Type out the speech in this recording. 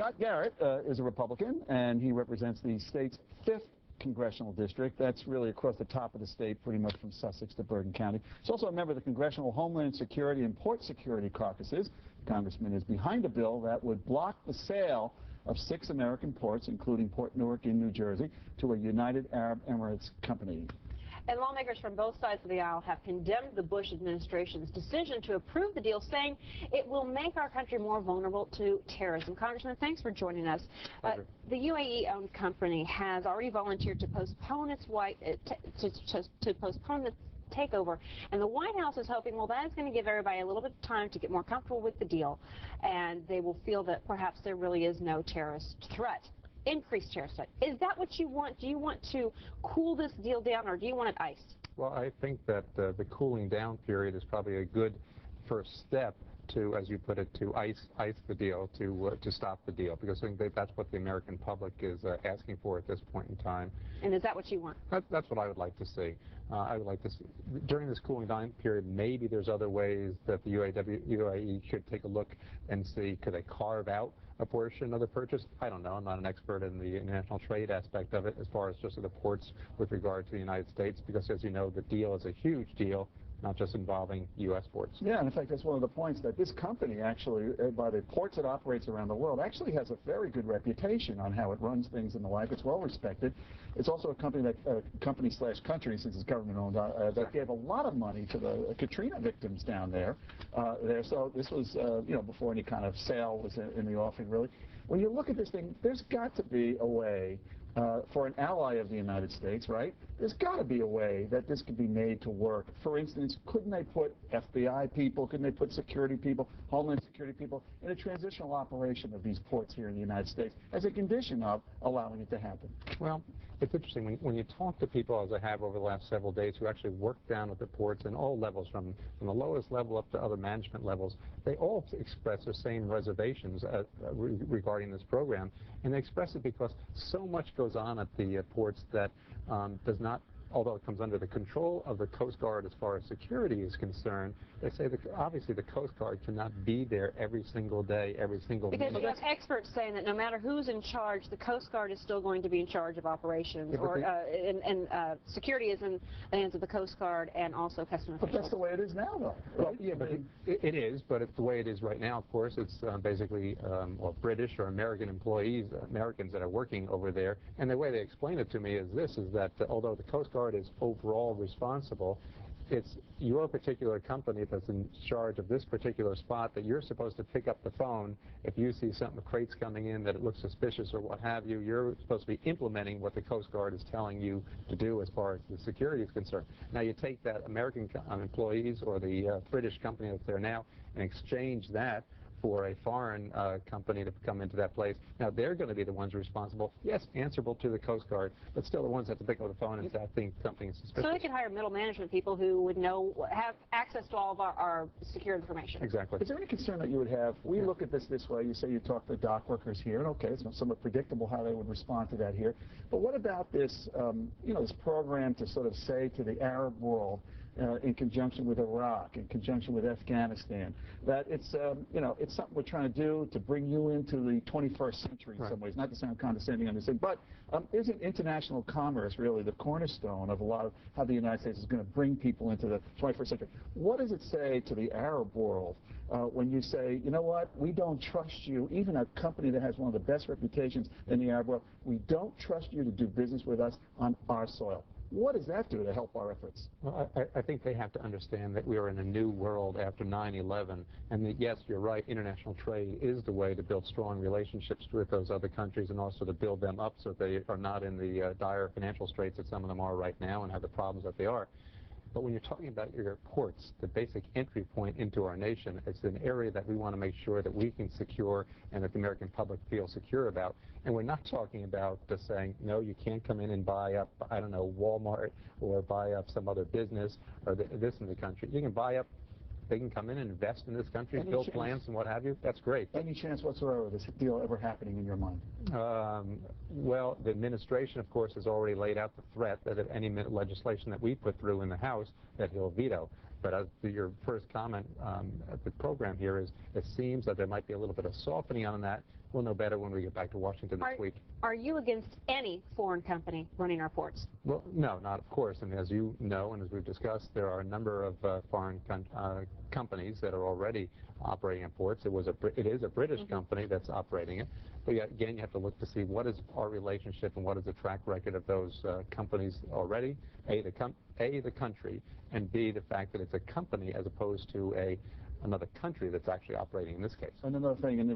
Scott Garrett is a Republican, and he represents the state's 5th congressional district. That's really across the top of the state, pretty much from Sussex to Bergen County. He's also a member of the Congressional Homeland Security and Port Security caucuses. The congressman is behind a bill that would block the sale of 6 American ports, including Port Newark in New Jersey, to a United Arab Emirates company. And lawmakers from both sides of the aisle have condemned the Bush administration's decision to approve the deal, saying it will make our country more vulnerable to terrorism. Congressman, thanks for joining us. The UAE-owned company has already volunteered to postpone its postpone the takeover, and the White House is hoping, well, that is going to give everybody a little bit of time to get more comfortable with the deal, and they will feel that perhaps there really is no terrorist threat. Increased terrorist threat. Is that what you want? Do you want to cool this deal down, or do you want it iced? Well, I think that the cooling down period is probably a good first step to, as you put it, to ice the deal, to stop the deal, because I think that's what the American public is asking for at this point in time. And is that what you want? That's what I would like to see. I would like to see, during this cooling down period, maybe there's other ways that the UAE should take a look and see, could they carve out a portion of the purchase? I don't know. I'm not an expert in the international trade aspect of it as far as just the ports with regard to the United States, because as you know, the deal is a huge deal, not just involving U.S. ports. Yeah, and in fact, that's one of the points, that this company actually, by the ports it operates around the world, actually has a very good reputation on how it runs things and the like. It's well respected. It's also a company that, company/country, since it's government-owned, that gave a lot of money to the Katrina victims down there. So this was, you know, before any kind of sale was in the offing, really. When you look at this thing, there's got to be a way for an ally of the United States, right? There's got to be a way that this could be made to work. For instance, couldn't they put FBI people, couldn't they put security people, Homeland Security people, in a transitional operation of these ports here in the United States as a condition of allowing it to happen? Well, it's interesting. When you talk to people, as I have over the last several days, who actually work down at the ports in all levels, from the lowest level up to other management levels, they all express the same reservations regarding this program. And they express it because so much goes on at the ports that does not, although it comes under the control of the Coast Guard as far as security is concerned, they say that obviously the Coast Guard cannot be there every single day, every single minute. Because you have experts saying that no matter who's in charge, the Coast Guard is still going to be in charge of operations, security is in the hands of the Coast Guard and also customs officials. But that's the way it is now, though. Right? Well, yeah, but it is, but it's the way it is right now, of course. It's basically well, British or American employees, Americans that are working over there. And the way they explain it to me is this, is that although the Coast Guard is overall responsible, it's your particular company that's in charge of this particular spot that you're supposed to pick up the phone if you see something, crates coming in that it looks suspicious or what have you. You're supposed to be implementing what the Coast Guard is telling you to do as far as the security is concerned. Now you take that American employees or the British company that's there now and exchange that for a foreign company to come into that place. Now they're going to be the ones responsible, yes, answerable to the Coast Guard, but still the ones that have to pick up the phone and say, I think something is suspicious. So they can hire middle management people who would have access to all of our secure information. Exactly. Is there any concern that you would have? We look at this way. You say you talk to dock workers here, and okay, it's somewhat predictable how they would respond to that here. But what about this, you know, this program to sort of say to the Arab world, in conjunction with Iraq, in conjunction with Afghanistan, that it's, you know, it's something we're trying to do to bring you into the 21st century in some ways. Not to sound condescending on this thing, but isn't international commerce really the cornerstone of a lot of how the United States is going to bring people into the 21st century? What does it say to the Arab world when you say, you know what, we don't trust you, even a company that has one of the best reputations in the Arab world, we don't trust you to do business with us on our soil? What does that do to help our efforts? Well, I think they have to understand that we are in a new world after 9/11, and that, yes, you're right, international trade is the way to build strong relationships with those other countries and also to build them up so they are not in the dire financial straits that some of them are right now and have the problems that they are. But when you're talking about your ports, the basic entry point into our nation, it's an area that we want to make sure that we can secure and that the American public feels secure about. And we're not talking about just saying, no, you can't come in and buy up, I don't know, Walmart or buy up some other business or this in the country. You can buy up, they can come in and invest in this country, build plants and what have you. That's great. Any chance whatsoever of this deal ever happening in your mind? Well, the administration, of course, has already laid out the threat that if any legislation that we put through in the House, that he'll veto. But as to your first comment at the program here is, it seems that there might be a little bit of softening on that we'll know better when we get back to Washington this week. Are you against any foreign company running our ports? Well, no, not of course. And as you know, and as we've discussed, there are a number of foreign companies that are already operating in ports. It is a British company that's operating it. But yet, again, you have to look to see what is our relationship and what is the track record of those companies already. A, the country, and B, the fact that it's a company as opposed to another country that's actually operating in this case. And another thing, in the